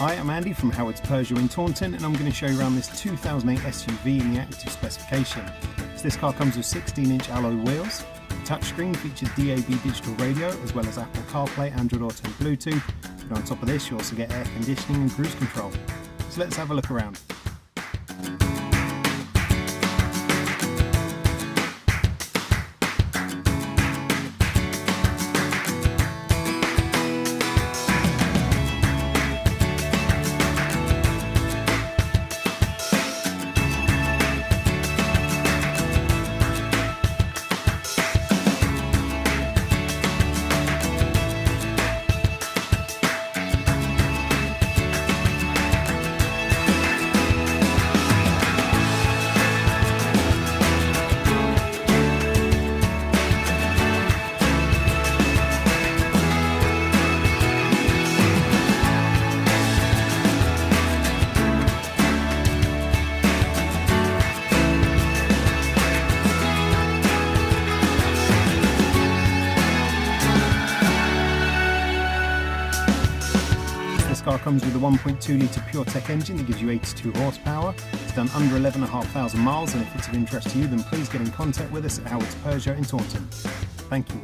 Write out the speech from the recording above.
Hi, I'm Andy from Howard's Peugeot in Taunton, and I'm going to show you around this 2008 SUV in the active specification. So this car comes with 16-inch alloy wheels, touchscreen, features DAB digital radio as well as Apple CarPlay, Android Auto and Bluetooth, and on top of this you also get air conditioning and cruise control. So let's have a look around. This car comes with a 1.2 litre PureTech engine that gives you 82 horsepower. It's done under 11,500 miles, and if it's of interest to you, then please get in contact with us at Howard's Peugeot in Taunton. Thank you.